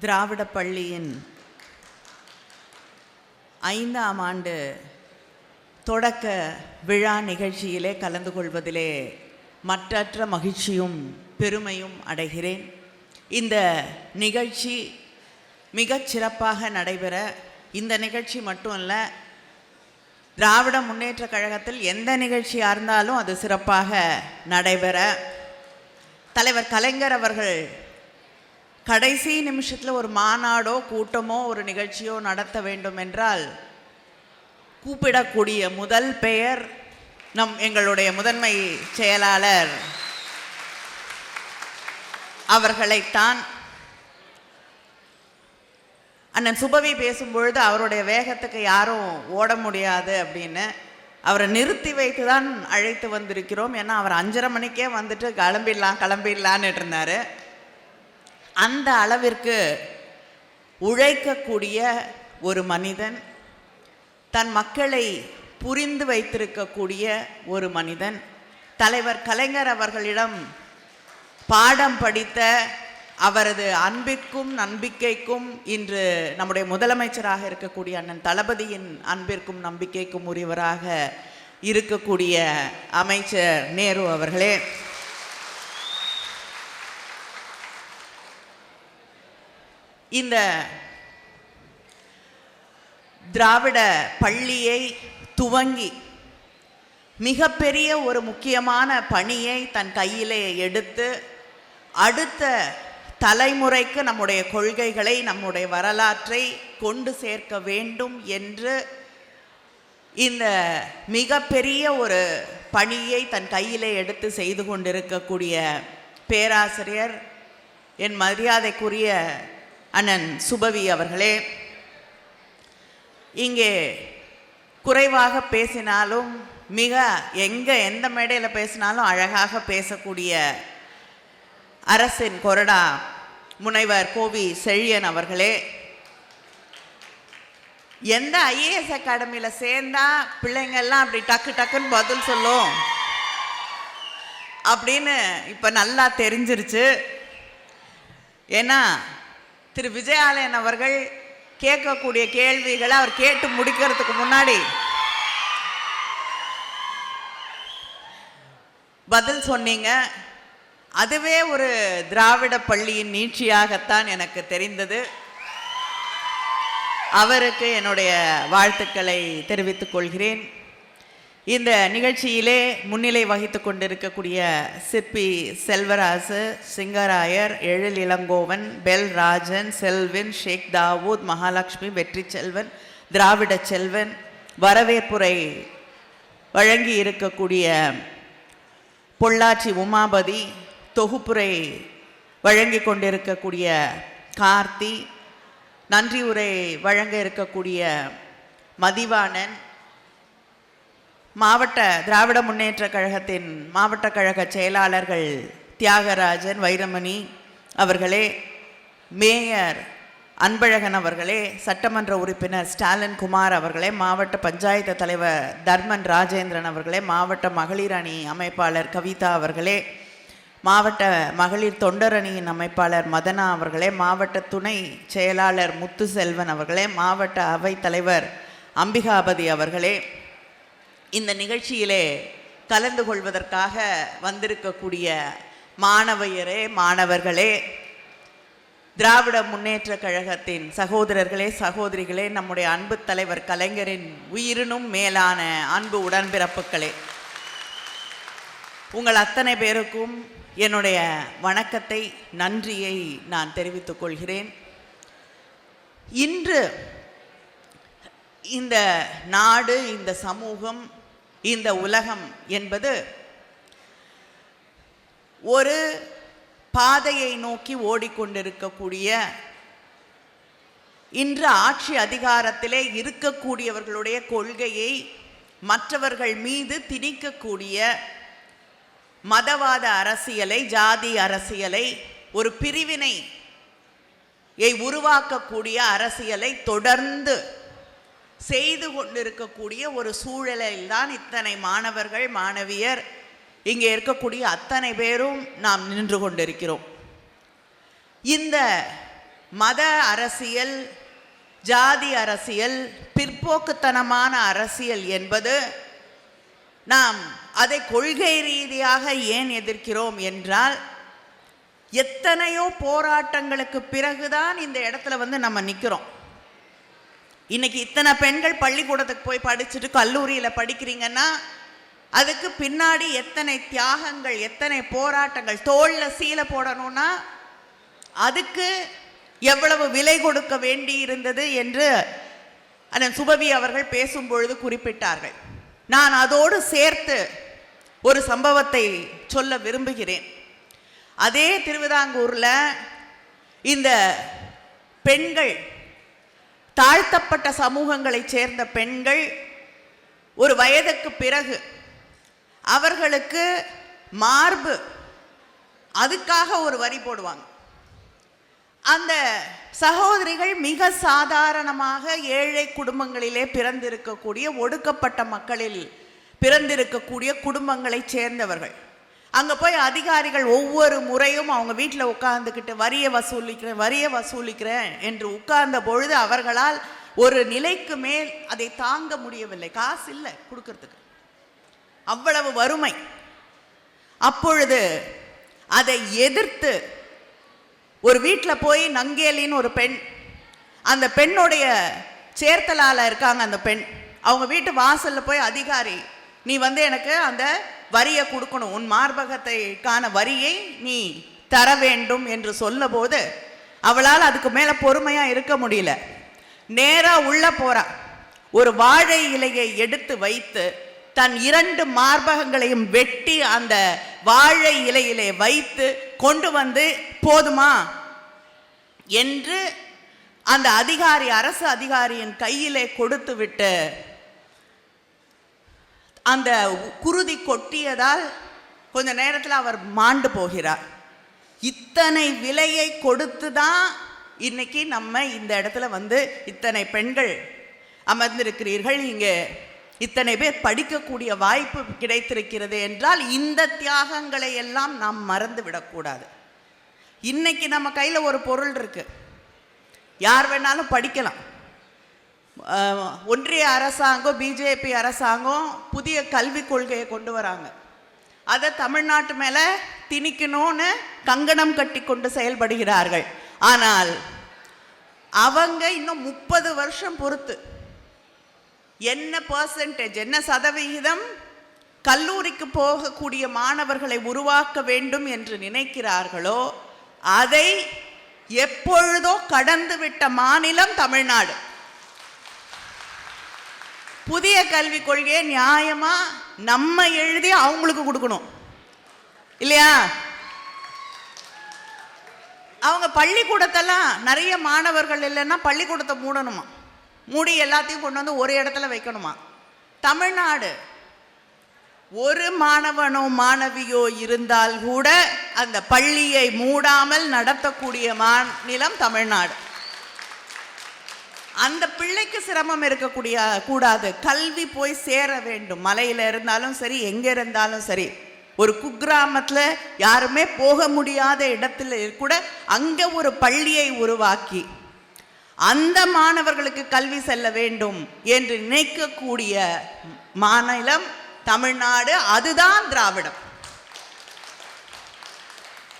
திராவிட பள்ளியின் 5ஆம் ஆண்டு தொடக்க விழா நிகழ்ச்சியிலே கலந்து கொள்வதிலே மற்றற்ற மகிழ்ச்சியும் பெருமையும் அடைகிறேன். இந்த நிகழ்ச்சி மிகச் சிறப்பாக நடைபெற, இந்த நிகழ்ச்சி மட்டும் இல்லை, திராவிட முன்னேற்ற கழகத்தில் எந்த நிகழ்ச்சியாக இருந்தாலும் அது சிறப்பாக நடைபெற தலைவர் கலைஞர் அவர்கள் கடைசி நிமிஷத்தில் ஒரு மாநாடோ கூட்டமோ ஒரு நிகழ்ச்சியோ நடத்த வேண்டும் என்றால் கூப்பிடக்கூடிய முதல் பெயர் எங்களுடைய முதன்மை செயலாளர் அவர்களைத்தான். அண்ணன் சுபவி பேசும்பொழுது அவருடைய வேகத்துக்கு யாரும் ஓட முடியாது அப்படின்னு அவரை நிறுத்தி வைத்து தான் அழைத்து வந்திருக்கிறோம். ஏன்னா அவர் 5:30 மணிக்கே வந்துட்டு கிளம்பிடலான்னு இருந்தார். அந்த அளவிற்கு உழைக்கக்கூடிய ஒரு மனிதன், தன் மக்களை புரிந்து வைத்திருக்கக்கூடிய ஒரு மனிதன், தலைவர் கலைஞர் அவர்களிடம் பாடம் படித்த அவரது அன்பிற்கும் நம்பிக்கைக்கும் இன்று நம்முடைய முதலமைச்சராக இருக்கக்கூடிய அண்ணன் தளபதியின் அன்பிற்கும் நம்பிக்கைக்கும் உரியவராக இருக்கக்கூடிய அமைச்சர் நேரு அவர்களே, இந்த திராவிட பள்ளியை துவங்கி மிகப்பெரிய ஒரு முக்கியமான பணியை தன் கையிலே எடுத்து அடுத்த தலைமுறைக்கு நம்முடைய கொள்கைகளை, நம்முடைய வரலாற்றை கொண்டு சேர்க்க வேண்டும் என்று இந்த மிகப்பெரிய ஒரு பணியை தன் கையிலே எடுத்து செய்து கொண்டிருக்கக்கூடிய பேராசிரியர், என் மரியாதைக்குரிய அண்ணன் சுபவி அவர்களே, இங்கே குறைவாக பேசினாலும் எந்த மேடையில் பேசினாலும் அழகாக பேசக்கூடிய அரசின் கொறடா முனைவர் கோவி செழியன் அவர்களே, எந்த ஐஏஎஸ் அகாடமியில் சேர்ந்தா பிள்ளைங்கள்லாம் அப்படி டக்குன்னு பதில் சொல்லும் அப்படின்னு இப்போ நல்லா தெரிஞ்சிருச்சு. ஏன்னா திரு விஜயாலயன் அவர்கள் கேட்கக்கூடிய கேள்விகளை அவர் கேட்டு முடிக்கிறதுக்கு முன்னாடி பதில் சொன்னீங்க. அதுவே ஒரு திராவிட பள்ளியின் நீட்சியாகத்தான் எனக்கு தெரிந்தது. அவருக்கு என்னுடைய வாழ்த்துக்களை தெரிவித்துக் கொள்கிறேன். இந்த நிகழ்ச்சியிலே முன்னிலை வகித்து கொண்டிருக்கக்கூடிய சிற்பி செல்வராசு, சிங்கராயர், எழில் இளங்கோவன், பெல் ராஜன், செல்வின், ஷேக் தாவூத், மகாலட்சுமி, வெற்றி செல்வன், திராவிட செல்வன், வரவேற்புரை வழங்கி இருக்கக்கூடிய பொள்ளாச்சி உமாபதி, தொகுப்புரை வழங்கி கொண்டிருக்கக்கூடிய கார்த்தி, நன்றி உரை வழங்க இருக்கக்கூடிய மதிவாணன், மாவட்ட திராவிட முன்னேற்ற கழகத்தின் மாவட்ட கழக செயலாளர்கள் தியாகராஜன், வைரமணி அவர்களே, மேயர் அன்பழகன் அவர்களே, சட்டமன்ற உறுப்பினர் ஸ்டாலின் குமார் அவர்களே, மாவட்ட பஞ்சாயத்து தலைவர் தர்மன் ராஜேந்திரன் அவர்களே, மாவட்ட மகளிர் அணி அமைப்பாளர் கவிதா அவர்களே, மாவட்ட மகளிர் தொண்டரணியின் அமைப்பாளர் மதனா அவர்களே, மாவட்ட துணை செயலாளர் முத்துசெல்வன் அவர்களே, மாவட்ட அவைத் தலைவர் அம்பிகாபதி அவர்களே, இந்த நிகழ்ச்சியிலே கலந்து கொள்வதற்காக வந்திருக்கக்கூடிய மாணவியரே, மாணவர்களே, திராவிட முன்னேற்ற கழகத்தின் சகோதரர்களே, சகோதரிகளே, நம்முடைய அன்பு தலைவர் கலைஞரின் உயிரினும் மேலான அன்பு உடன்பிறப்புகளே, உங்கள் அத்தனை பேருக்கும் என்னுடைய வணக்கத்தை, நன்றியை நான் தெரிவித்துக் கொள்கிறேன். இன்று இந்த நாடு, இந்த சமூகம், இந்த உலகம் என்பது ஒரு பாதையை நோக்கி ஓடிக்கொண்டிருக்கக்கூடிய, இன்று ஆட்சி அதிகாரத்திலே இருக்கக்கூடியவர்களுடைய கொள்கையை மற்றவர்கள் மீது திணிக்கக்கூடிய மதவாத அரசியலை, ஜாதி அரசியலை, ஒரு பிரிவினையை உருவாக்கக்கூடிய அரசியலை தொடர்ந்து செய்து கொண்டிருக்கக்கூடிய ஒரு சூழலில் தான் இத்தனை மாணவர்கள், மாணவியர், இங்கே இருக்கக்கூடிய அத்தனை பேரும் நாம் நின்று கொண்டிருக்கிறோம். இந்த மத அரசியல், ஜாதி அரசியல், பிற்போக்குத்தனமான அரசியல் என்பது நாம் அதை கொள்கை ரீதியாக ஏன் எதிர்க்கிறோம் என்றால், எத்தனையோ போராட்டங்களுக்கு பிறகுதான் இந்த இடத்துல நம்ம நிற்கிறோம். இன்னைக்கு இத்தனை பெண்கள் பள்ளிக்கூடத்துக்கு போய் படிச்சுட்டு கல்லூரியில் படிக்கிறீங்கன்னா அதுக்கு பின்னாடி எத்தனை தியாகங்கள், எத்தனை போராட்டங்கள். தோளில் சீலை போடணும்னா அதுக்கு எவ்வளவு விலை கொடுக்க வேண்டி இருந்தது என்று அண்ணன் சுபவி அவர்கள் பேசும்பொழுது குறிப்பிட்டார்கள். நான் அதோடு சேர்த்து ஒரு சம்பவத்தை சொல்ல விரும்புகிறேன். அதே திருவிதாங்கூரில் இந்த பெண்கள், தாழ்த்தப்பட்ட சமூகங்களைச் சேர்ந்த பெண்கள் ஒரு வயதுக்கு பிறகு அவர்களுக்கு மார்பு, அதுக்காக ஒரு வரி போடுவாங்க. அந்த சகோதரிகள் மிக சாதாரணமாக ஏழை குடும்பங்களிலே பிறந்திருக்கக்கூடிய, ஒடுக்கப்பட்ட மக்களில் பிறந்திருக்கக்கூடிய குடும்பங்களைச் சேர்ந்தவர்கள். அங்கே போய் அதிகாரிகள் ஒவ்வொரு முறையும் அவங்க வீட்டில் உட்கார்ந்துக்கிட்டு வரியை வசூலிக்கிறேன் என்று உட்கார்ந்த பொழுது அவர்களால் ஒரு நிலைக்கு மேல் அதை தாங்க முடியவில்லை. காசு இல்லை கொடுக்கறதுக்கு, அவ்வளவு வறுமை. அப்பொழுது அதை எதிர்த்து ஒரு வீட்டில் போய் நங்கேலின்னு ஒரு பெண், அந்த பெண்ணுடைய சேர்த்தலால் இருக்காங்க அந்த பெண், அவங்க வீட்டு வாசலில் போய் அதிகாரி, நீ எனக்கு அந்த வரியை கொடுக்கணும், உன் மார்பகத்தைக்கான வரியை நீ தர வேண்டும் என்று சொல்ல போது அவளால் அதுக்கு மேலே பொறுமையாக இருக்க முடியல. நேராக உள்ள போறா. ஒரு வாழை இலையை எடுத்து வைத்து தன் 2 மார்பகங்களையும் வெட்டி அந்த வாழை இலையிலே வைத்து கொண்டு வந்து போதுமா என்று அந்த அதிகாரி, அரசு அதிகாரியின் கையிலே கொடுத்து விட்டு அந்த குருதி கொட்டியதால் கொஞ்ச நேரத்தில் அவர் மாண்டு போகிறார். இத்தனை விலையை கொடுத்து தான் இன்னைக்கு நம்ம இந்த இடத்துல இத்தனை பெண்கள் அமர்ந்திருக்கிறீர்கள், இங்கே இத்தனை பேர் படிக்கக்கூடிய வாய்ப்பு கிடைத்திருக்கிறது என்றால் இந்த தியாகங்களை எல்லாம் நாம் மறந்து விடக்கூடாது. இன்னைக்கு நம்ம கையில் ஒரு பொருள் இருக்கு, யார் வேணாலும் படிக்கலாம். ஒன்றிய அரசாங்கம், பிஜேபி அரசாங்கம் புதிய கல்விக் கொள்கையை கொண்டு வராங்க. அதை தமிழ்நாட்டு மேலே திணிக்கணும்னு கங்கணம் கட்டி கொண்டு செயல்படுகிறார்கள். ஆனால் அவங்க இன்னும் 30 வருஷம் பொறுத்து என்ன பர்சன்டேஜ், என்ன சதவிகிதம் கல்லூரிக்கு போகக்கூடிய மாணவர்களை உருவாக்க வேண்டும் என்று நினைக்கிறார்களோ அதை எப்பொழுதோ கடந்து விட்ட மாநிலம் தமிழ்நாடு. புதிய கல்விக் கொள்கையை நியாயமா நம்ம எழுதி அவங்களுக்கு கொடுக்கணும் இல்லையா? அவங்க பள்ளிக்கூடத்தெல்லாம் நிறைய மாணவர்கள் இல்லைன்னா பள்ளிக்கூடத்தை மூடணுமா, மூடி எல்லாத்தையும் கொண்டு வந்து ஒரு இடத்துல வைக்கணுமா? தமிழ்நாடு ஒரு மாணவனோ மாணவியோ இருந்தால் கூட அந்த பள்ளியை மூடாமல் நடத்தக்கூடிய மாநிலம் தமிழ்நாடு. அந்த பிள்ளைக்கு சிரமம் இருக்கக்கூடிய கூடாது, கல்வி போய் சேர வேண்டும். மலையில் இருந்தாலும் சரி, எங்கே இருந்தாலும் சரி, ஒரு குக்கிராமத்தில் யாருமே போக முடியாத இடத்துல கூட அங்கே ஒரு பள்ளியை உருவாக்கி அந்த மாணவர்களுக்கு கல்வி செல்ல வேண்டும் என்று நினைக்கக்கூடிய மாநிலம் தமிழ்நாடு. அதுதான் திராவிடம்.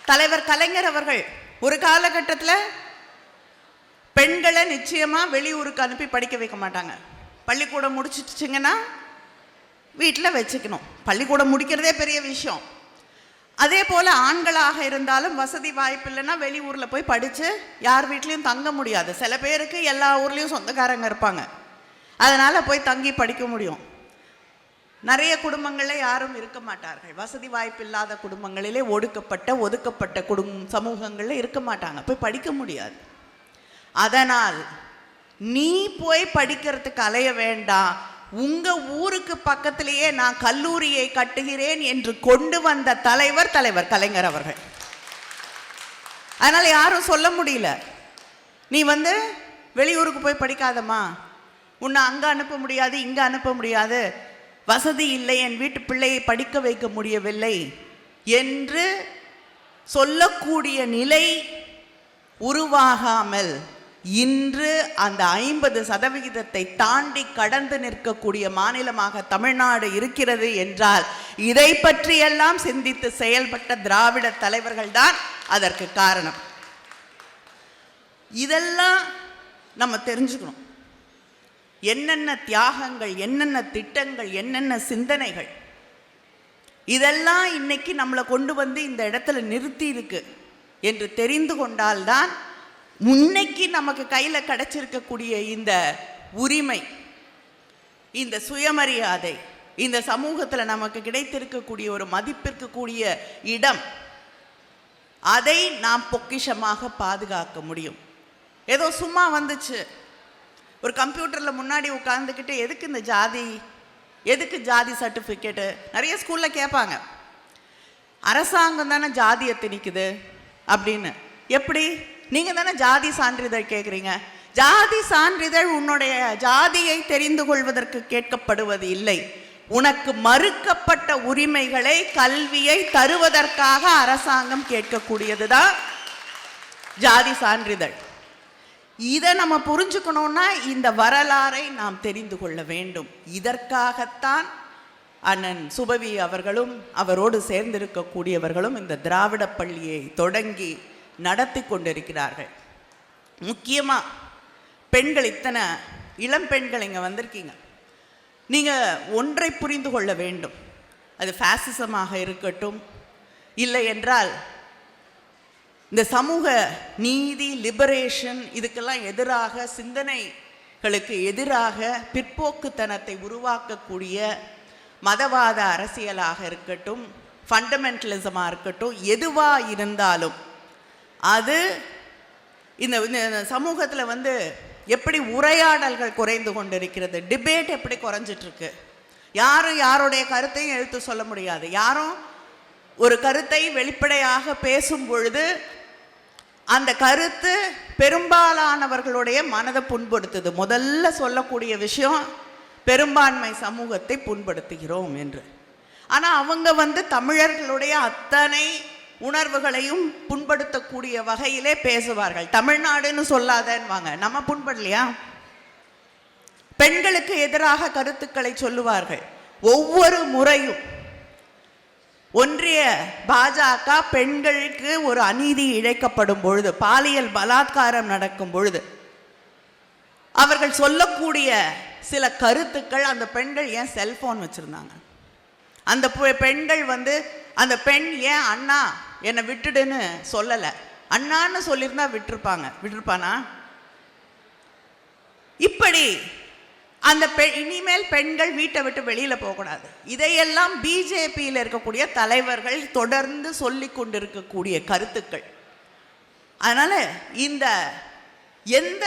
தலைவர் கலைஞர் அவர்கள் ஒரு காலகட்டத்தில் பெண்களை நிச்சயமாக வெளியூருக்கு அனுப்பி படிக்க வைக்க மாட்டாங்க. பள்ளிக்கூடம் முடிச்சிட்டுச்சிங்கன்னா வீட்டில் வச்சுக்கணும். பள்ளிக்கூடம் முடிக்கிறதே பெரிய விஷயம். அதே போல் ஆண்களாக இருந்தாலும் வசதி வாய்ப்பு இல்லைன்னா வெளியூரில் போய் படித்து யார் வீட்லேயும் தங்க முடியாது. சில பேருக்கு எல்லா ஊர்லேயும் சொந்தக்காரங்க இருப்பாங்க, அதனால் போய் தங்கி படிக்க முடியும். நிறைய குடும்பங்களில் யாரும் இருக்க மாட்டார்கள். வசதி வாய்ப்பு இல்லாத குடும்பங்களிலே ஒதுக்கப்பட்ட சமூகங்களில் இருக்க மாட்டாங்க, போய் படிக்க முடியாது. அதனால் நீ போய் படிக்கிறதுக்கு அலைய வேண்டாம், உங்க ஊருக்கு பக்கத்திலேயே நான் கல்லூரியை கட்டுகிறேன் என்று கொண்டு வந்த தலைவர் கலைஞர் அவர்கள். அதனால யாரும் சொல்ல முடியல, நீ வெளியூருக்கு போய் படிக்காதம்மா, உன்னை அங்கே அனுப்ப முடியாது, இங்கே அனுப்ப முடியாது, வசதி இல்லை, என் வீட்டு பிள்ளையை படிக்க வைக்க முடியவில்லை என்று சொல்லக்கூடிய நிலை உருவாகாமல் இன்று அந்த 50% தாண்டி கடந்து நிற்கக்கூடிய மாநிலமாக தமிழ்நாடு இருக்கிறது என்றால் இதை பற்றியெல்லாம் சிந்தித்து செயல்பட்ட திராவிட தலைவர்கள் தான் அதற்கு காரணம். இதெல்லாம் நம்ம தெரிஞ்சுக்கணும். என்னென்ன தியாகங்கள், என்னென்ன திட்டங்கள், என்னென்ன சிந்தனைகள், இதெல்லாம் இன்னைக்கு நம்மளை கொண்டு வந்து இந்த இடத்துல நிறுத்தி இருக்கு என்று தெரிந்து கொண்டால்தான் முன்னைக்கு நமக்கு கையில் கிடைச்சிருக்கக்கூடிய இந்த உரிமை, இந்த சுயமரியாதை, இந்த சமூகத்தில் நமக்கு கிடைத்திருக்கக்கூடிய ஒரு மதிப்பிற்கக்கூடிய இடம், அதை நாம் பொக்கிஷமாக பாதுகாக்க முடியும். ஏதோ சும்மா வந்துச்சு, ஒரு கம்ப்யூட்டரில் முன்னாடி உட்காந்துக்கிட்டு எதுக்கு இந்த ஜாதி, எதுக்கு ஜாதி சர்டிஃபிகேட்டு, நிறைய ஸ்கூலில் கேட்பாங்க. அரசாங்கம் தானே ஜாதியை திணிக்குது அப்படின்னு. எப்படி? நீங்கள் தானே ஜாதி சான்றிதழ் கேட்குறீங்க. ஜாதி சான்றிதழ் உன்னுடைய ஜாதியை தெரிந்து கொள்வதற்கு கேட்கப்படுவது இல்லை. உனக்கு மறுக்கப்பட்ட உரிமைகளை, கல்வியை தருவதற்காக அரசாங்கம் கேட்கக்கூடியது தான் ஜாதி சான்றிதழ். இதை நம்ம புரிஞ்சுக்கணும்னா இந்த வரலாறை நாம் தெரிந்து கொள்ள வேண்டும். இதற்காகத்தான் அண்ணன் சுபவி அவர்களும் அவரோடு சேர்ந்திருக்கக்கூடியவர்களும் இந்த திராவிட பள்ளியை தொடங்கி நடத்தி கொண்டிருக்கிறார்கள். முக்கியமாக பெண்கள், இத்தனை இளம் பெண்கள் இங்கே வந்திருக்கீங்க. நீங்கள் ஒன்றை புரிந்து கொள்ள வேண்டும். அது ஃபேசிசமாக இருக்கட்டும், இல்லை என்றால் இந்த சமூக நீதி, லிபரேஷன், இதுக்கெல்லாம் எதிராக, சிந்தனைகளுக்கு எதிராக பிற்போக்குத்தனத்தை உருவாக்கக்கூடிய மதவாத அரசியலாக இருக்கட்டும், ஃபண்டமெண்டலிசமாக இருக்கட்டும், எதுவாக இருந்தாலும் அது இந்த சமூகத்தில் வந்து எப்படி உரையாடல்கள் குறைந்து கொண்டிருக்கிறது, டிபேட் எப்படி குறைஞ்சிட்ருக்கு. யாரும் யாருடைய கருத்தையும் எடுத்து சொல்ல முடியாது. யாரும் ஒரு கருத்தை வெளிப்படையாக பேசும் பொழுது அந்த கருத்து பெரும்பாலானவர்களுடைய மனதை புண்படுத்துது. முதல்ல சொல்லக்கூடிய விஷயம் பெரும்பான்மை சமூகத்தை புண்படுத்துகிறோம் என்று. ஆனால் அவங்க வந்து தமிழர்களுடைய அத்தனை உணர்வுகளையும் புண்படுத்தக்கூடிய வகையிலே பேசுவார்கள். தமிழ்நாடுன்னு சொல்லாதேன்னுவாங்க. நம்ம புண்படலையா? பெண்களுக்கு எதிராக கருத்துக்களை சொல்லுவார்கள். ஒவ்வொரு முறையும் ஒன்றிய பாஜக பெண்களுக்கு ஒரு அநீதி இழைக்கப்படும் பொழுது, பாலியல் பலாத்காரம் நடக்கும் பொழுது அவர்கள் சொல்லக்கூடிய சில கருத்துக்கள், அந்த பெண்கள் ஏன் செல்போன் வச்சுருந்தாங்க, அந்த பெண்கள் வந்து அந்த பெண் ஏன் அண்ணா என்னை விட்டுடுன்னு சொல்லலை, அண்ணான்னு சொல்லியிருந்தா விட்டுருப்பானா? இப்படி அந்த இனிமேல் பெண்கள் வீட்டை விட்டு வெளியில் போகக்கூடாது. இதையெல்லாம் பிஜேபியில் இருக்கக்கூடிய தலைவர்கள் தொடர்ந்து சொல்லி கொண்டிருக்கக்கூடிய கருத்துக்கள். அதனால் இந்த எந்த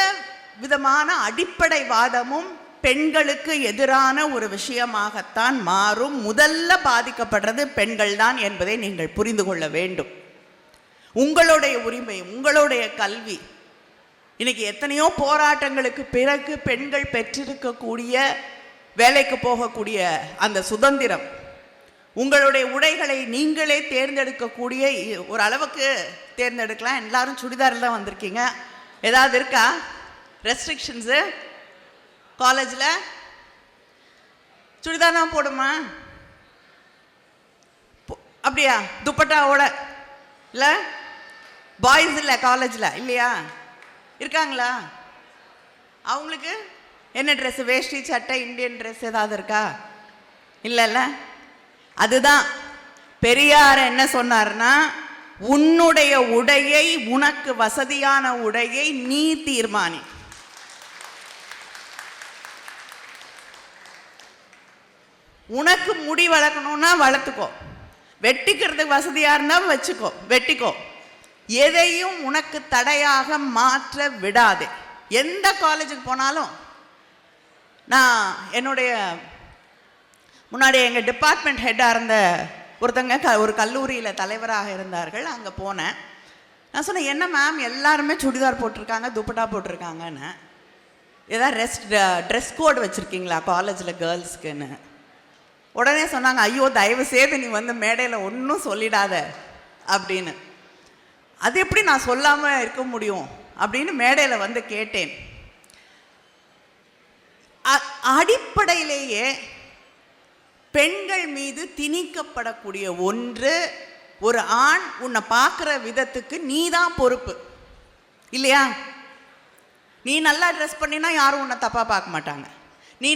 விதமான அடிப்படை வாதமும் பெண்களுக்கு எதிரான ஒரு விஷயமாகத்தான் மாறும். முதல்ல பாதிக்கப்படுறது பெண்கள் தான் என்பதை நீங்கள் புரிந்து கொள்ள வேண்டும். உங்களுடைய உரிமை, உங்களுடைய கல்வி, இன்னைக்கு எத்தனையோ போராட்டங்களுக்கு பிறகு பெண்கள் பெற்றிருக்கக்கூடிய வேலைக்கு போகக்கூடிய அந்த சுதந்திரம், உங்களுடைய உடைகளை நீங்களே தேர்ந்தெடுக்கக்கூடிய ஒரு அளவுக்கு தேர்ந்தெடுக்கலாம். எல்லாரும் சுடிதாரில் தான் வந்திருக்கீங்க. ஏதாவது இருக்கா ரெஸ்ட்ரிக்ஷன்ஸு? காலேஜில் சுடிதார் தான் போடுமா? அப்படியா? துப்பட்டாவோட இல்லை? பாய்ஸ் இல்லை காலேஜில் இல்லையா? இருக்காங்களா? அவங்களுக்கு என்ன ட்ரெஸ்ஸு? வேஷ்டி சட்டை, இந்தியன் ட்ரெஸ் ஏதாவது இருக்கா? இல்லைல்ல. அதுதான் பெரியார் என்ன சொன்னார்னா, உன்னுடைய உடையை, உனக்கு வசதியான உடையை நீ தீர்மானி. உனக்கு முடி வளர்க்கணும்னா வளர்த்துக்கோ, வெட்டிக்கிறதுக்கு வசதியாக இருந்தால் வச்சுக்கோ, வெட்டிக்கோ. எதையும் உனக்கு தடையாக மாற்ற விடாதே. எந்த காலேஜுக்கு போனாலும், நான் என்னுடைய முன்னாடி எங்கள் டிபார்ட்மெண்ட் ஹெட்டாக இருந்த ஒருத்தங்க ஒரு கல்லூரியில் தலைவராக இருந்தார்கள். அங்கே போனேன். நான் சொன்னேன், என்ன மேம் எல்லாருமே சுடிதார் போட்டிருக்காங்க, துப்பட்டா போட்டிருக்காங்கன்னு, ஏதாவது ட்ரெஸ் கோட் வச்சுருக்கீங்களா காலேஜில் கேர்ள்ஸ்க்குன்னு? உடனே சொன்னாங்க, ஐயோ தயவு செய்து நீ வந்து மேடையில் ஒன்றும் சொல்லிடாத அப்படின்னு. அது எப்படி நான் சொல்லாமல் இருக்க முடியும் அப்படின்னு மேடையில் வந்து கேட்டேன். அடிப்படையிலேயே பெண்கள் மீது திணிக்கப்படக்கூடிய ஒன்று, ஒரு ஆண் உன்னை பார்க்குற விதத்துக்கு நீ தான் பொறுப்பு இல்லையா? நீ நல்லா ட்ரெஸ் பண்ணினா யாரும் உன்னை தப்பாக பார்க்க மாட்டாங்க. நீ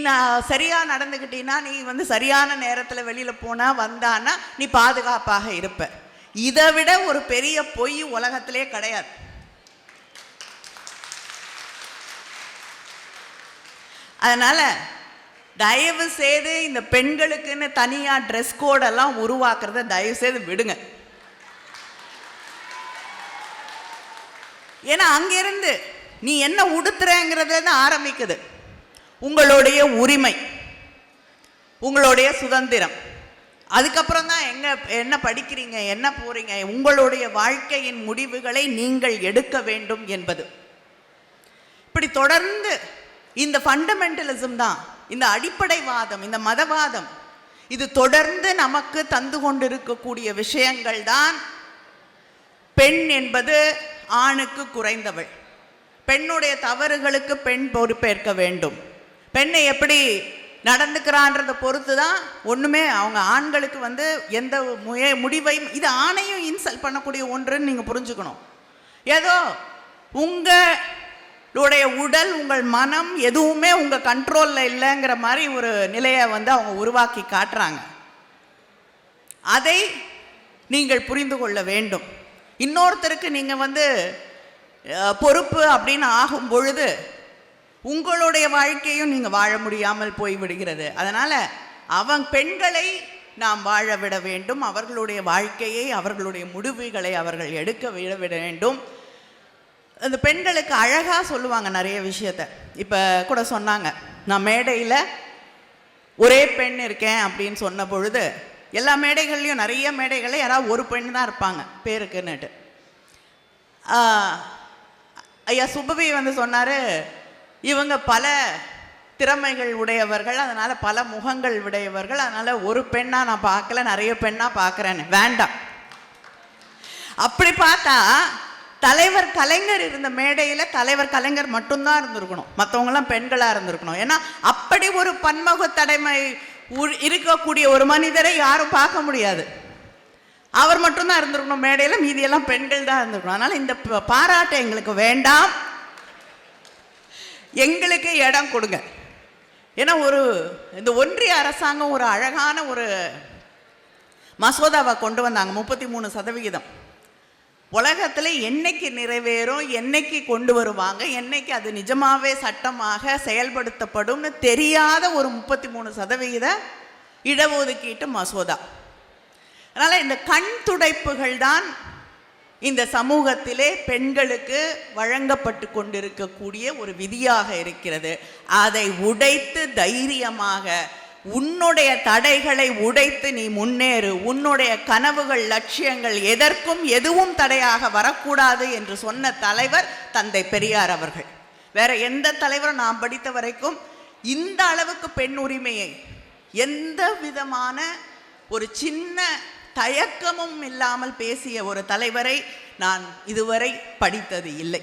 சரியாக நடந்துக்கிட்டீன்னா, நீ வந்து சரியான நேரத்தில் வெளியில் போனால் வந்தான்னா நீ பாதுகாப்பாக இருப்ப. இதை விட ஒரு பெரிய பொய் உலகத்திலே கிடையாது. அதனால் தயவு செய்து இந்த பெண்களுக்குன்னு தனியாக ட்ரெஸ் கோடெல்லாம் உருவாக்குறத தயவு செய்து விடுங்க. ஏன்னா அங்கிருந்து நீ என்ன உடுத்துறங்கிறத ஆரம்பிக்குது. உங்களுடைய உரிமை, உங்களுடைய சுதந்திரம். அதுக்கப்புறம் தான் என்ன படிக்கிறீங்க, என்ன போறீங்க, உங்களுடைய வாழ்க்கையின் முடிவுகளை நீங்கள் எடுக்க வேண்டும் என்பது. இப்படி தொடர்ந்து இந்த ஃபண்டமெண்டலிசம் தான், இந்த அடிப்படைவாதம், இந்த மதவாதம், இது தொடர்ந்து நமக்கு தந்து கொண்டிருக்கக்கூடிய விஷயங்கள் தான். பெண் என்பது ஆணுக்கு குறைந்தவள், பெண்ணுடைய தவறுகளுக்கு பெண் பொறுப்பேற்க வேண்டும், பெண்ணை எப்படி நடந்துக்கிறான்றதை பொறுத்து தான் ஒன்றுமே அவங்க ஆண்களுக்கு வந்து எந்த முடிவையும், இது ஆணையும் இன்சல்ட் பண்ணக்கூடிய ஒன்றுன்னு நீங்கள் புரிஞ்சுக்கணும். ஏதோ உங்களுடைய உடல், உங்கள் மனம் எதுவுமே உங்கள் கண்ட்ரோலில் இல்லைங்கிற மாதிரி ஒரு நிலையை வந்து அவங்க உருவாக்கி காட்டுறாங்க. அதை நீங்கள் புரிந்து கொள்ள வேண்டும். இன்னொருத்தருக்கு நீங்கள் வந்து பொறுப்பு அப்படின்னு ஆகும் பொழுது உங்களுடைய வாழ்க்கையும் நீங்கள் வாழ முடியாமல் போய்விடுகிறது. அதனால் பெண்களை நாம் வாழ விட வேண்டும், அவர்களுடைய வாழ்க்கையை, அவர்களுடைய முடிவுகளை அவர்கள் எடுக்க விட வேண்டும். அந்த பெண்களுக்கு அழகாக சொல்லுவாங்க நிறைய விஷயத்த. இப்போ கூட சொன்னாங்க, நான் மேடையில் ஒரே பெண் இருக்கேன் அப்படின்னு சொன்ன பொழுது, எல்லா மேடைகள்லையும் நிறைய மேடைகளில் யாராவது ஒரு பெண் தான் இருப்பாங்க பேருக்குன்னுட்டு. ஐயா சுப்பவி வந்து சொன்னார், இவங்க பல திறமைகள் உடையவர்கள், அதனால் பல முகங்கள் உடையவர்கள், அதனால் ஒரு பெண்ணாக நான் பார்க்கல, நிறைய பெண்ணாக பார்க்குறேன்னு. வேண்டாம். அப்படி பார்த்தா தலைவர் கலைஞர் இருந்த மேடையில் தலைவர் கலைஞர் மட்டும்தான் இருந்திருக்கணும், மற்றவங்களாம் பெண்களாக இருந்திருக்கணும். ஏன்னா அப்படி ஒரு பன்முகத்தடைமை இருக்கக்கூடிய ஒரு மனிதரை யாரும் பார்க்க முடியாது. அவர் மட்டும்தான் இருந்திருக்கணும் மேடையில், மீதியெல்லாம் பெண்கள் தான் இருந்திருக்கணும். அதனால் இந்த பாராட்டு எங்களுக்கு வேண்டாம், எங்களுக்கு இடம் கொடுங்க. ஏன்னா இந்த ஒன்றிய அரசாங்கம் ஒரு அழகான ஒரு மசோதாவை கொண்டு வந்தாங்க, 33%. உலகத்தில் என்னைக்கு நிறைவேறும், என்னைக்கு கொண்டு வருவாங்க, என்னைக்கு அது நிஜமாவே சட்டமாக செயல்படுத்தப்படும்னு தெரியாத ஒரு 33% இடஒதுக்கீட்டு மசோதா. அதனால் இந்த கண் துடைப்புகள் தான் இந்த சமூகத்திலே பெண்களுக்கு வழங்கப்பட்டு கொண்டிருக்கக்கூடிய ஒரு விதியாக இருக்கிறது. அதை உடைத்து தைரியமாக உன்னுடைய தடைகளை உடைத்து நீ முன்னேறு, உன்னுடைய கனவுகள், லட்சியங்கள் எதற்கும் எதுவும் தடையாக வரக்கூடாது என்று சொன்ன தலைவர் தந்தை பெரியார் அவர்கள். வேற எந்த தலைவரும் நான் படித்த வரைக்கும் இந்த அளவுக்கு பெண் உரிமையை எந்த விதமான ஒரு சின்ன தயக்கமும் இல்லாமல் பேசிய ஒரு தலைவரை நான் இதுவரை படித்தது இல்லை.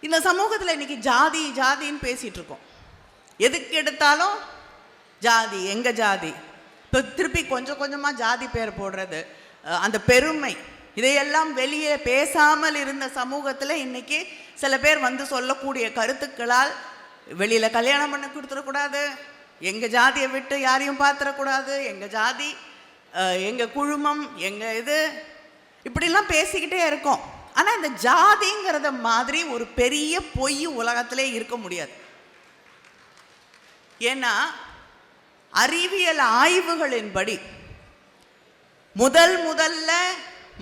இந்த சமூகத்தில் இன்னைக்கு ஜாதி ஜாதின்னு பேசிட்டு இருக்கோம். எதுக்கு எடுத்தாலும் ஜாதி, எங்க ஜாதி, இப்போ திருப்பி கொஞ்சம் கொஞ்சமாக ஜாதி பேர் போடுறது, அந்த பெருமை, இதையெல்லாம் வெளியே பேசாமல் இருந்த சமூகத்தில் இன்னைக்கு சில பேர் வந்து சொல்லக்கூடிய கருத்துக்களால் வெளியில் கல்யாணம் பண்ணி கொடுத்துடக்கூடாது, எங்கள் ஜாதியை விட்டு யாரையும் பார்த்துடக்கூடாது, எங்கள் ஜாதி, எங்கள் குழுமம், எங்கள் இது, இப்படிலாம் பேசிக்கிட்டே இருக்கோம். ஆனால் இந்த ஜாதிங்கிறத மாதிரி ஒரு பெரிய பொய் உலகத்திலே இருக்க முடியாது. ஏன்னா அறிவியல் ஆய்வுகளின்படி முதல்ல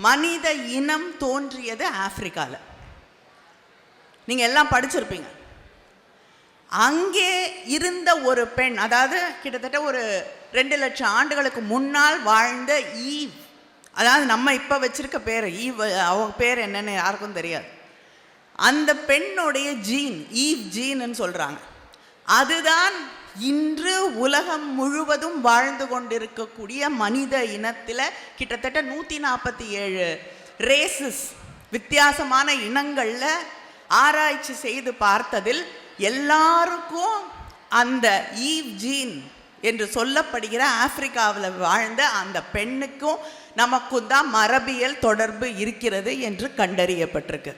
மனித இனம் தோன்றியது ஆப்பிரிக்காவில். நீங்கள் எல்லாம் படிச்சிருப்பீங்க. அங்கே இருந்த ஒரு பெண், அதாவது கிட்டத்தட்ட ஒரு 2 லட்சம் ஆண்டுகளுக்கு முன்னால் வாழ்ந்த ஈவ், அதாவது நம்ம இப்போ வச்சிருக்க பேர் ஈவ், அவங்க பேர் என்னன்னு யாருக்கும் தெரியாது. அந்த பெண்ணுடைய ஜீன், ஈவ் ஜீன்னு சொல்கிறாங்க, அதுதான் இன்று உலகம் முழுவதும் வாழ்ந்து கொண்டிருக்கக்கூடிய மனித இனத்தில் கிட்டத்தட்ட 147 ரேசஸ் வித்தியாசமான இனங்கள்ல ஆராய்ச்சி செய்து பார்த்ததில் எல்லாருக்கும் அந்த ஈவ் ஜீன் என்று சொல்லப்படுகிற ஆப்பிரிக்காவில் வாழ்ந்த அந்த பெண்ணுக்கும் நமக்கும் தான் மரபியல் தொடர்பு இருக்கிறது என்று கண்டறியப்பட்டிருக்கு.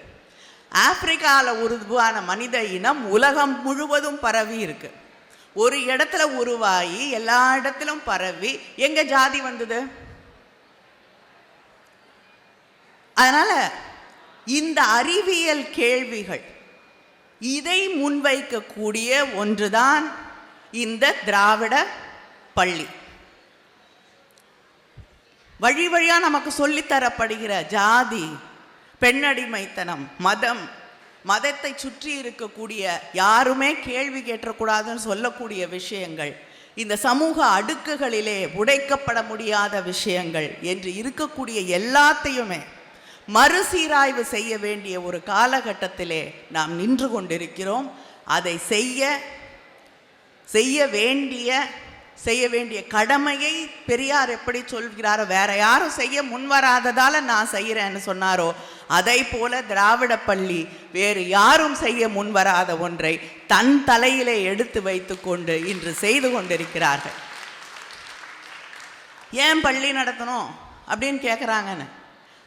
ஆப்பிரிக்காவில் உருவான மனித இனம் உலகம் முழுவதும் பரவி இருக்கு. ஒரு இடத்துல உருவாகி எல்லா இடத்திலும் பரவி எங்க ஜாதி வந்தது? அதனால இந்த அறிவியல் கேள்விகள் இதை முன்வைக்கக்கூடிய ஒன்றுதான் இந்த திராவிட பள்ளி. வழி வழியா நமக்கு சொல்லித்தரப்படுகிற ஜாதி, பெண்ணடிமைத்தனம், மதத்தை சுற்றி இருக்கக்கூடிய யாருமே கேள்வி கேட்டக்கூடாதுன்னு சொல்லக்கூடிய விஷயங்கள், இந்த சமூக அடுக்குகளிலே உடைக்கப்பட முடியாத விஷயங்கள் என்று இருக்கக்கூடிய எல்லாத்தையுமே மறுசீராய்வு செய்ய வேண்டிய ஒரு காலகட்டத்திலே நாம் நின்று கொண்டிருக்கிறோம். அதை செய்ய வேண்டிய கடமையை பெரியார் எப்படி சொல்கிறாரோ, வேற யாரும் செய்ய முன்வராததால நான் செய்கிறேன்னு சொன்னாரோ, அதை போல திராவிட பள்ளி வேறு யாரும் செய்ய முன்வராத ஒன்றை தன் தலையிலே எடுத்து வைத்து கொண்டு இன்று செய்து கொண்டிருக்கிறார்கள். ஏன் பள்ளி நடத்தணும் அப்படின்னு கேட்குறாங்கன்னு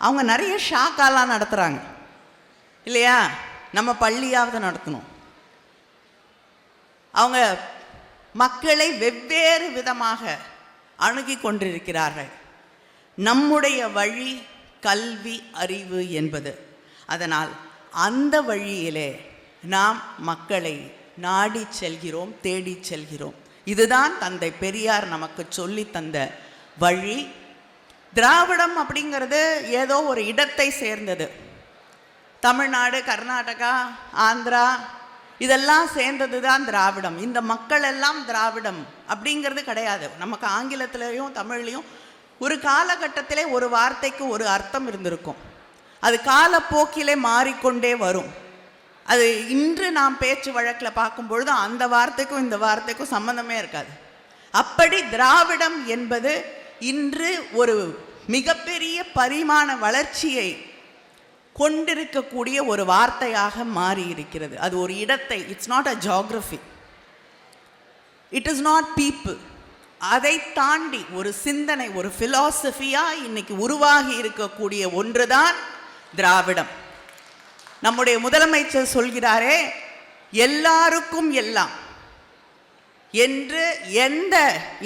அவங்க நிறைய ஷாக்காலாம் நடத்துகிறாங்க இல்லையா? நம்ம பள்ளியாவது நடத்தணும். அவங்க மக்களை வெவ்வேறு விதமாக அணுகி கொண்டிருக்கிறார்கள். நம்முடைய வழி கல்வி, அறிவு என்பது. அதனால் அந்த வழியிலே நாம் மக்களை நாடி செல்கிறோம், தேடி செல்கிறோம். இதுதான் தந்தை பெரியார் நமக்கு சொல்லி தந்த வழி. திராவிடம் அப்படிங்கிறது ஏதோ ஒரு இடத்தை சேர்ந்தது. தமிழ்நாடு, கர்நாடகா, ஆந்திரா இதெல்லாம் சேர்ந்தது தான் திராவிடம். இந்த மக்கள் எல்லாம் திராவிடம் அப்படிங்கிறது கிடையாது. நமக்கு ஆங்கிலத்திலையும் தமிழ்லையும் ஒரு காலகட்டத்திலே ஒரு வார்த்தைக்கு ஒரு அர்த்தம் இருந்திருக்கும். அது காலப்போக்கிலே மாறிக்கொண்டே வரும். அது இன்று நாம் பேச்சு வழக்கில் பார்க்கும் பொழுது அந்த வார்த்தைக்கும் இந்த வார்த்தைக்கும் சம்பந்தமே இருக்காது. அப்படி திராவிடம் என்பது இன்று ஒரு மிகப்பெரிய பரிமாண வளர்ச்சியை கொண்டிருக்கக்கூடிய ஒரு வார்த்தையாக மாறி இருக்கிறது. அது ஒரு இடத்தை, it's not a geography, it is not people. அதை தாண்டி ஒரு சிந்தனை, ஒரு ஃபிலாசபியா இன்னைக்கு உருவாகி இருக்கக்கூடிய ஒன்றுதான் திராவிடம். நம்முடைய முதலமைச்சர் சொல்கிறாரே, எல்லாருக்கும் எல்லாம் என்று.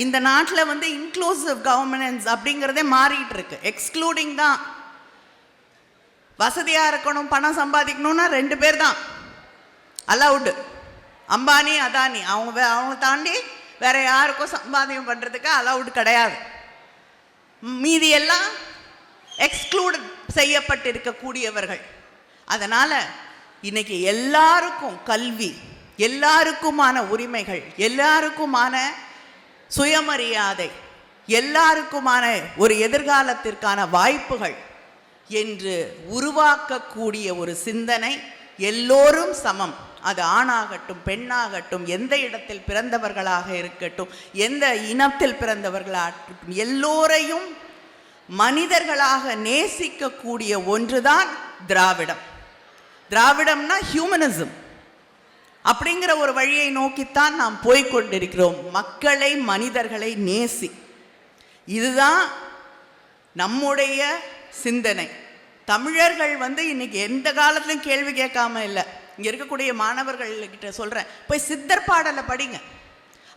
இந்த நாட்டில் இன்க்ளூசிவ் கவர்னன்ஸ் அப்படிங்கிறதே மாறிட்டு இருக்கு. எக்ஸ்க்ளூடிங் தான். வசதியா இருக்கணும், பணம் சம்பாதிக்கணும்னா 2 பேர் தான் அலவுடு. அம்பானி, அதானி, அவங்க தாண்டி வேற யாருக்கும் சம்பாதியம் பண்றதுக்கு அலவுடு கிடையாது. மீதி எல்லாம் எக்ஸ்க்ளூட் செய்யப்பட்டிருக்கக்கூடியவர்கள். அதனால இன்னைக்கு எல்லாருக்கும் கல்வி, எல்லாருக்குமான உரிமைகள், எல்லாருக்குமான சுயமரியாதை, எல்லாருக்குமான ஒரு எதிர்காலத்திற்கான வாய்ப்புகள் என்று உருவாக்கக்கூடிய ஒரு சிந்தனை. எல்லோரும் சமம். அது ஆணாகட்டும், பெண்ணாகட்டும், எந்த இடத்தில் பிறந்தவர்களாக இருக்கட்டும், எந்த இனத்தில் பிறந்தவர்களாகட்டும், எல்லோரையும் மனிதர்களாக நேசிக்கக்கூடிய ஒன்றுதான் திராவிடம். திராவிடம்னா ஹியூமனிசம் அப்படிங்கிற ஒரு வழியை நோக்கித்தான் நாம் போய்கொண்டிருக்கிறோம். மக்களை, மனிதர்களை நேசி. இதுதான் நம்முடைய சிந்தனை. தமிழர்கள் இன்னைக்கு எந்த காலத்திலும் கேள்வி கேட்காம இல்லை. இங்க இருக்கக்கூடிய மாணவர்கள்கிட்ட சொல்றேன், போய் சித்தர் பாடலை படிங்க.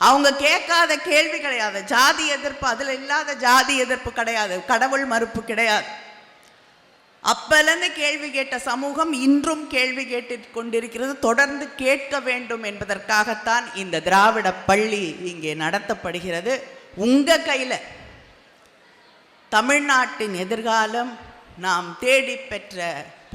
அவங்க கேட்காத கேள்வி கிடையாது. ஜாதி எதிர்ப்பு, அதுல இல்லாத ஜாதி எதிர்ப்பு கிடையாது, கடவுள் மறுப்பு கிடையாது. அப்பலேருந்து கேள்வி கேட்ட சமூகம் இன்றும் கேள்வி கேட்டு கொண்டிருக்கிறது. தொடர்ந்து கேட்க வேண்டும் என்பதற்காகத்தான் இந்த திராவிட பள்ளி இங்கே நடத்தப்படுகிறது. உங்க கையில் தமிழ்நாட்டின் எதிர்காலம், நாம் தேடி பெற்ற,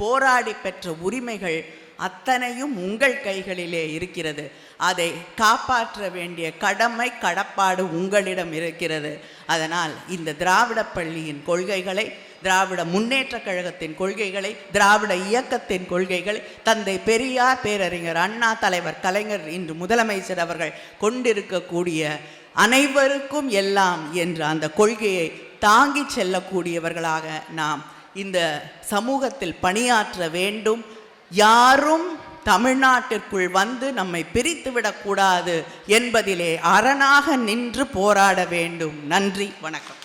போராடி பெற்ற உரிமைகள் அத்தனையும் உங்கள் கைகளிலே இருக்கிறது. அதை காப்பாற்ற வேண்டிய கடமை, கடப்பாடு உங்களிடம் இருக்கிறது. அதனால் இந்த திராவிட பள்ளியின் கொள்கைகளை, திராவிட முன்னேற்ற கழகத்தின் கொள்கைகளை, திராவிட இயக்கத்தின் கொள்கைகளை தந்தை பெரியார், பேரறிஞர் அண்ணா, தலைவர் கலைஞர், இன்று முதலமைச்சர் அவர்கள் கொண்டிருக்கக்கூடிய அனைவருக்கும் எல்லாம் என்ற அந்த கொள்கையை தாங்கி செல்லக்கூடியவர்களாக நாம் இந்த சமூகத்தில் பணியாற்ற வேண்டும். யாரும் தமிழ்நாட்டிற்குள் வந்து நம்மை பிரித்துவிடக்கூடாது என்பதிலே அரணாக நின்று போராட வேண்டும். நன்றி, வணக்கம்.